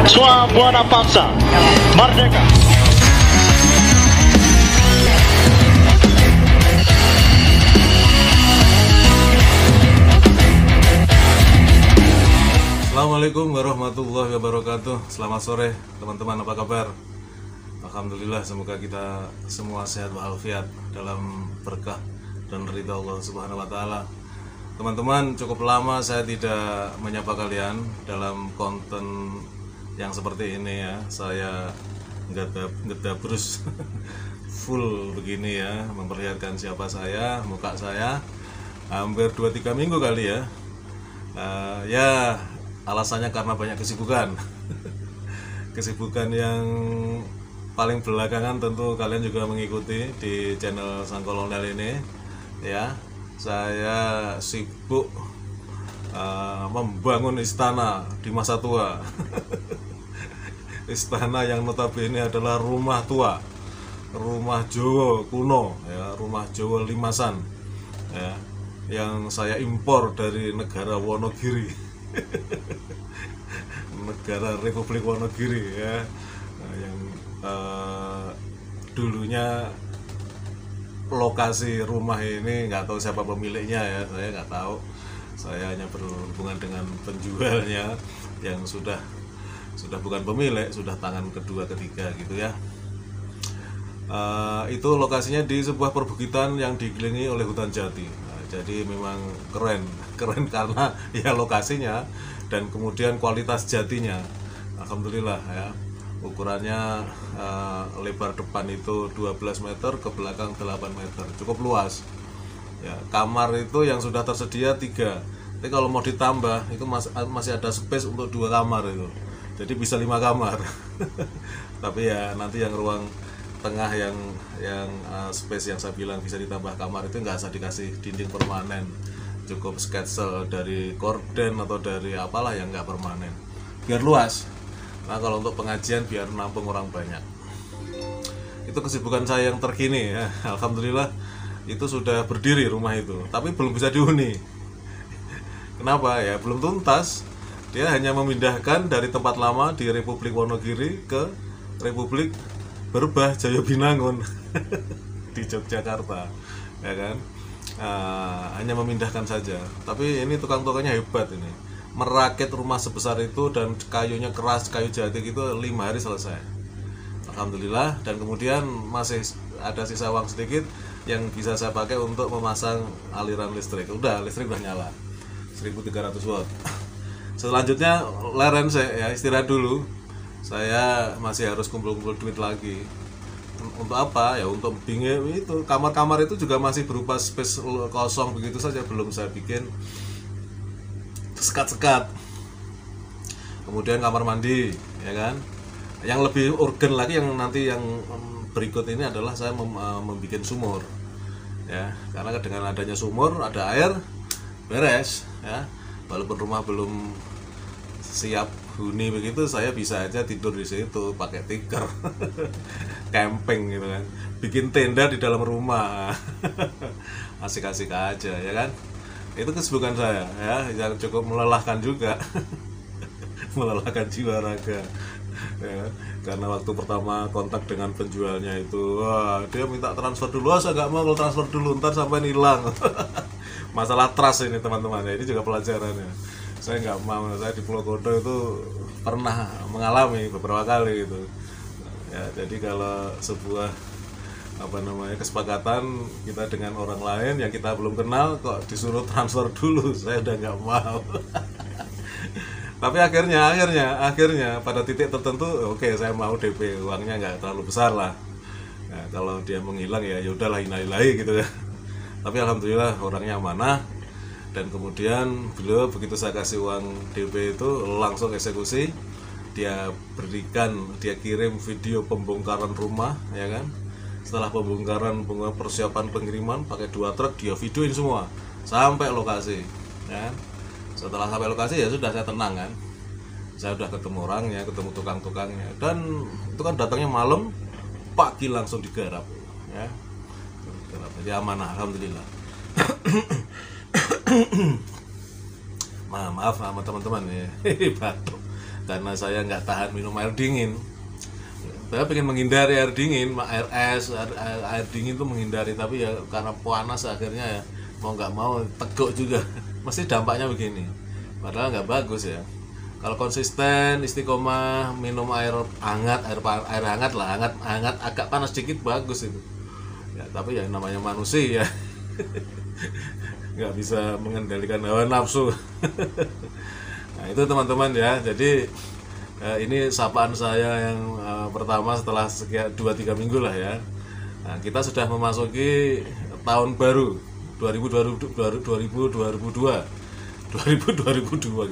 Suabuana Paksa Merdeka. Assalamualaikum warahmatullahi wabarakatuh. Selamat sore teman-teman, apa kabar? Alhamdulillah, semoga kita semua sehat walafiat dalam berkah dan ridha Allah Subhanahu wa taala. Teman-teman, cukup lama saya tidak menyapa kalian dalam konten yang seperti ini ya. Saya ngedabrus full begini ya, memperlihatkan siapa saya, muka saya. Hampir 2-3 minggu kali ya. Ya, alasannya karena banyak kesibukan. Kesibukan yang paling belakangan tentu kalian juga mengikuti di channel Sang Kolonel ini ya. Saya sibuk membangun istana di masa tua. Istana yang notabene adalah rumah tua, rumah Jawa kuno ya, rumah Jawa Limasan ya, yang saya impor dari negara Wonogiri. Negara Republik Wonogiri ya, yang dulunya lokasi rumah ini nggak tahu siapa pemiliknya ya, saya nggak tahu. Saya hanya berhubungan dengan penjualnya yang sudah bukan pemilik, sudah tangan kedua ketiga gitu ya. Itu lokasinya di sebuah perbukitan yang dikelilingi oleh hutan jati. Jadi memang keren karena ya lokasinya dan kemudian kualitas jatinya. Alhamdulillah ya. Ukurannya lebar depan itu 12 meter, ke belakang 8 meter, cukup luas ya. Kamar itu yang sudah tersedia 3, tapi kalau mau ditambah itu masih ada space untuk 2 kamar itu, jadi bisa 5 kamar. Tapi ya nanti yang ruang tengah yang space yang saya bilang bisa ditambah kamar itu nggak usah dikasih dinding permanen, cukup sketsel dari korden atau dari apalah yang nggak permanen biar luas. Nah, kalau untuk pengajian biar nampung orang banyak. Itu kesibukan saya yang terkini ya. Alhamdulillah itu sudah berdiri rumah itu, tapi belum bisa dihuni. Kenapa ya? Belum tuntas. Dia hanya memindahkan dari tempat lama di Republik Wonogiri ke Republik Berbah Jaya Binangun di Yogyakarta, ya kan? Hanya memindahkan saja. Tapi ini tukang-tukangnya hebat ini. Merakit rumah sebesar itu dan kayunya keras, kayu jati gitu, 5 hari selesai. Alhamdulillah. Dan kemudian masih ada sisa uang sedikit yang bisa saya pakai untuk memasang aliran listrik. Udah, listrik udah nyala 1300 watt. Selanjutnya leren saya ya, istirahat dulu. Saya masih harus kumpul-kumpul duit lagi. Untuk apa? Ya untuk bingung itu. Kamar-kamar itu juga masih berupa space kosong begitu saja, belum saya bikin sekat-sekat. Kemudian kamar mandi ya kan. Yang lebih urgen lagi yang nanti yang berikut ini adalah saya membuat sumur ya, karena dengan adanya sumur ada air, beres ya. Walaupun rumah belum siap huni begitu, saya bisa aja tidur di situ pakai tikar. Camping gitu kan, bikin tenda di dalam rumah. Asik-asik aja ya kan. Itu kesibukan saya ya, yang cukup melelahkan juga. Melelahkan jiwa raga ya. Karena waktu pertama kontak dengan penjualnya itu, wah, dia minta transfer dulu. Saya nggak mau, kalau transfer dulu ntar sampai hilang. Masalah trust ini teman-teman ya, ini juga pelajarannya. Saya nggak mau, saya di Pulau Kodo itu pernah mengalami beberapa kali gitu ya. Jadi kalau sebuah kesepakatan kita dengan orang lain yang kita belum kenal kok disuruh transfer dulu, saya udah nggak mau. Tapi akhirnya pada titik tertentu oke, saya mau DP, uangnya nggak terlalu besar lah. Nah, kalau dia menghilang ya udahlah, innalillahi gitu ya. Tapi alhamdulillah orangnya amanah. Dan kemudian beliau begitu saya kasih uang DP itu langsung eksekusi. Dia kirim video pembongkaran rumah ya kan. Setelah pembongkaran, persiapan pengiriman pakai 2 truk, dia videoin semua sampai lokasi ya. Setelah sampai lokasi ya sudah, saya tenang kan. Saya udah ketemu orangnya, ketemu tukang-tukangnya, dan itu kan datangnya malam, pagi langsung digarap ya. Jadi amanah, alhamdulillah. Maaf sama teman-teman ya. Batuk. karena saya nggak tahan minum air dingin. Saya pengen menghindari air dingin, air es, air dingin itu menghindari, tapi ya karena panas akhirnya ya mau nggak mau teguk juga. Mesti dampaknya begini. Padahal nggak bagus ya. Kalau konsisten istiqomah minum air hangat, air hangat lah, hangat agak panas dikit bagus itu. Ya, tapi ya namanya manusia ya. Nggak bisa mengendalikan hawa nafsu. Nah, itu teman-teman ya. Jadi ini sapaan saya yang pertama setelah sekian 2-3 minggu lah ya. Nah, kita sudah memasuki tahun baru 2022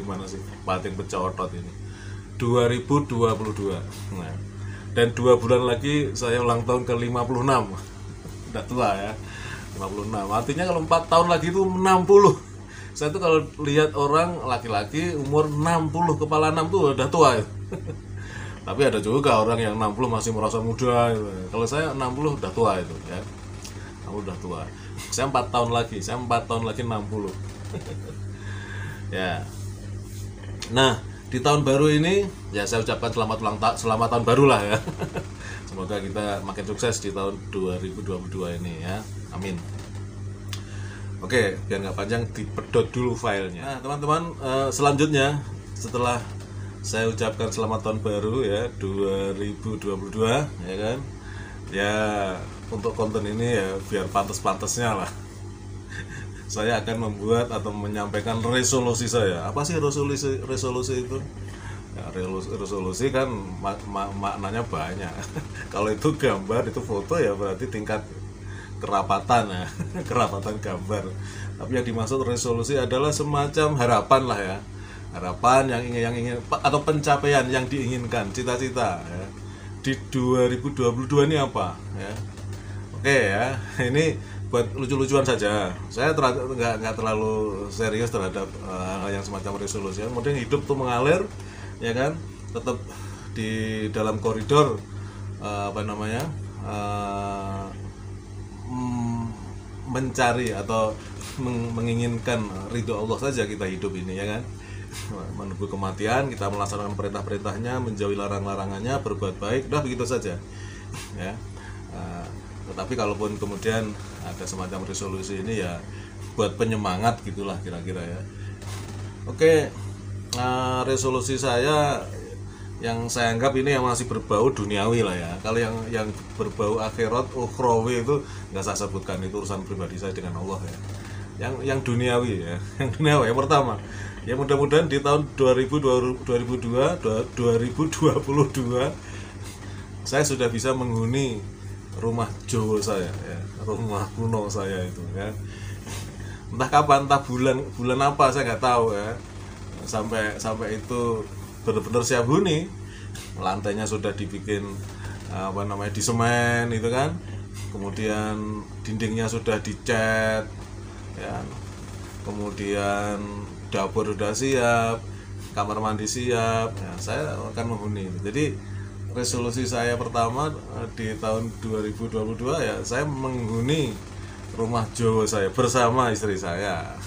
gimana sih? Pating pecah otot ini. 2022. Nah, dan 2 bulan lagi saya ulang tahun ke 56. Udah tua ya. 56. Artinya kalau 4 tahun lagi itu 60. Saya tuh kalau lihat orang laki-laki umur 60 kepala 6 tuh udah tua ya. Tapi ada juga orang yang 60 masih merasa muda gitu. Kalau saya 60 udah tua itu ya. Aku udah tua. Saya 4 tahun lagi 60. Ya. Nah, di tahun baru ini ya saya ucapkan selamat tahun baru lah ya. Semoga kita makin sukses di tahun 2022 ini ya. Amin. Oke, biar nggak panjang dipedot dulu filenya. Nah, teman-teman, selanjutnya setelah saya ucapkan selamat tahun baru ya 2022 ya kan. Ya, untuk konten ini ya biar pantas-pantasnya lah. Saya akan membuat atau menyampaikan resolusi saya. Apa sih resolusi itu? Ya, resolusi kan maknanya banyak. Kalau itu gambar, itu foto ya berarti tingkat kerapatan ya, kerapatan gambar. Tapi yang dimaksud resolusi adalah semacam harapan lah ya. Harapan yang ingin atau pencapaian yang diinginkan, cita-cita ya. Di 2022 ini apa ya? Oke ya, ini buat lucu-lucuan saja. Saya nggak terlalu serius terhadap hal yang semacam resolusi. Kemudian hidup tuh mengalir, ya kan? Tetap di dalam koridor mencari atau menginginkan ridho Allah saja kita hidup ini, ya kan? Menunggu kematian, kita melaksanakan perintah-perintahnya, menjauhi larang-larangannya, berbuat baik, udah begitu saja, ya. Tetapi kalaupun kemudian ada semacam resolusi ini ya buat penyemangat gitulah kira-kira ya. Oke, resolusi saya yang saya anggap ini yang masih berbau duniawi lah ya. Kalau yang berbau akhirat, ukhrawi itu nggak saya sebutkan, itu urusan pribadi saya dengan Allah ya. Yang duniawi ya, yang duniawi yang pertama. Ya mudah-mudahan di tahun 2022 saya sudah bisa menghuni rumah Jawa saya ya, rumah kuno saya itu ya. Entah kapan, entah bulan apa saya nggak tahu ya. Sampai itu benar-benar siap huni. Lantainya sudah dibikin di semen itu kan. Kemudian dindingnya sudah dicat ya. Kemudian dapur sudah siap, kamar mandi siap. Ya, saya akan menghuni. Jadi resolusi saya pertama di tahun 2022 ya saya menghuni rumah Jawa saya bersama istri saya.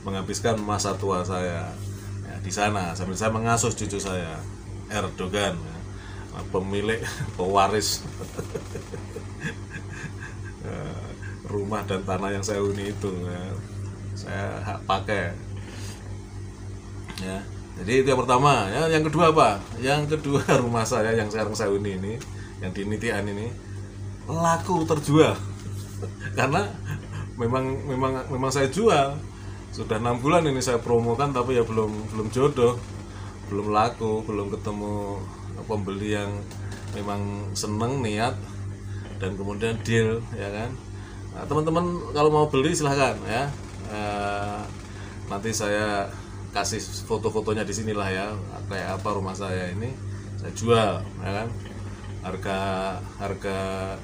Menghabiskan masa tua saya ya, di sana sambil saya mengasuh cucu saya Erdogan ya, pemilik pewaris rumah dan tanah yang saya huni itu ya, saya hak pakai ya. Jadi itu yang pertama ya. Yang kedua apa? Yang kedua rumah saya yang sekarang saya huni ini, yang di Nitian ini laku terjual. Karena memang saya jual. Sudah 6 bulan ini saya promokan tapi ya belum jodoh. Belum laku, belum ketemu pembeli yang memang seneng niat dan kemudian deal ya kan. Nah, teman-teman kalau mau beli silahkan ya. Nanti saya kasih foto-fotonya di sinilah ya, kayak apa rumah saya ini saya jual ya kan. Harga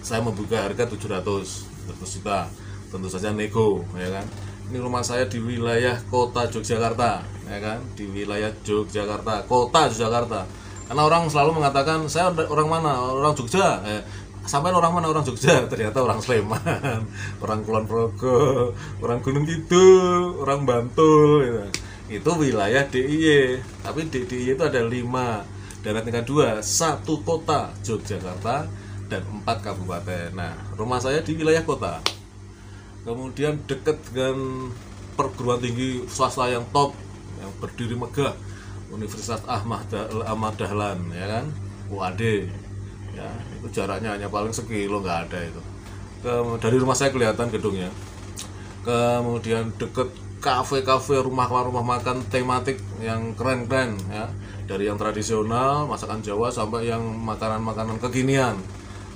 saya membuka harga 700 juta, tentu saja nego ya kan. Ini rumah saya di wilayah kota Yogyakarta ya kan, di wilayah Yogyakarta, kota Yogyakarta. Karena orang selalu mengatakan saya orang mana, orang Jogja. Sampai orang mana, orang Jogja, ternyata orang Sleman, orang Kulon Progo, orang Gunung Kidul, orang Bantul gitu. itu wilayah DIY. Tapi di DIY itu ada 5 daerah tingkat 2, 1 kota Yogyakarta dan 4 kabupaten. Nah, rumah saya di wilayah kota. Kemudian dekat dengan perguruan tinggi swasta yang top, yang berdiri megah, Universitas Ahmad Dahlan, ya kan, UAD. Ya, itu jaraknya hanya paling sekilo, nggak ada itu. Dari rumah saya kelihatan gedungnya. Kemudian deket kafe-kafe, rumah makan tematik yang keren-keren, ya, dari yang tradisional masakan Jawa sampai yang makanan-makanan kekinian,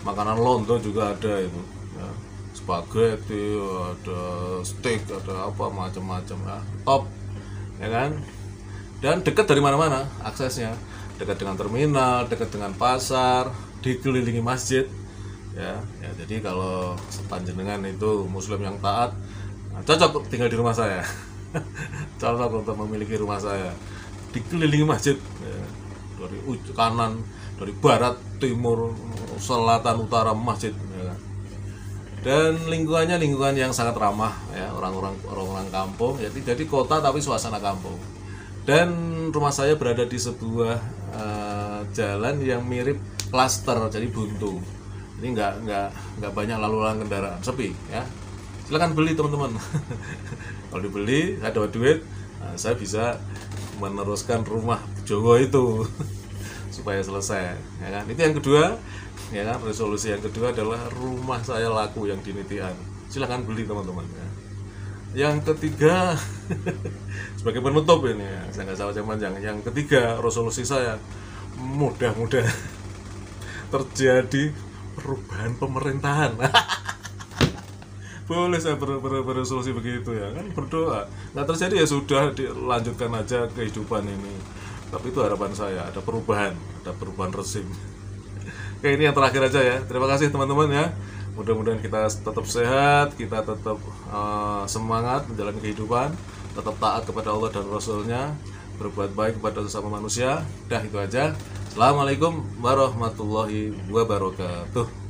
makanan Londo juga ada itu, ya. Spaghetti, ada steak, ada apa macam-macam, ya. Top, ya kan. Dan dekat dari mana-mana aksesnya, dekat dengan terminal, dekat dengan pasar, dikelilingi masjid, ya. Jadi kalau panjenengan itu muslim yang taat, nah, cocok tinggal di rumah saya. Cocok untuk memiliki rumah saya, dikelilingi masjid, ya. Dari kanan, dari barat, timur, selatan, utara masjid, ya. Dan lingkungannya lingkungan yang sangat ramah, ya, orang-orang kampung, ya, jadi kota tapi suasana kampung. Dan rumah saya berada di sebuah jalan yang mirip klaster, jadi buntu. Ini nggak banyak lalu lalang kendaraan, sepi, ya. Silakan beli teman-teman. Kalau dibeli, saya dapat duit, nah, saya bisa meneruskan rumah Jowo itu supaya selesai, ya kan. Itu yang kedua, ya kan. Resolusi yang kedua adalah rumah saya laku yang di Nitian. Silakan beli teman-teman, ya. Yang ketiga sebagai penutup ini, ya, saya nggak salah panjang. Yang ketiga, resolusi saya, mudah-mudahan terjadi perubahan pemerintahan. Boleh saya beresolusi begitu, ya kan, berdoa. Nggak terjadi ya sudah, dilanjutkan aja kehidupan ini. Tapi itu harapan saya, ada perubahan rezim. Oke, ini yang terakhir aja, ya. Terima kasih teman-teman, ya. Mudah-mudahan kita tetap sehat, kita tetap semangat menjalani kehidupan, tetap taat kepada Allah dan Rasulnya, berbuat baik kepada sesama manusia. Dah, itu aja. Assalamualaikum warahmatullahi wabarakatuh.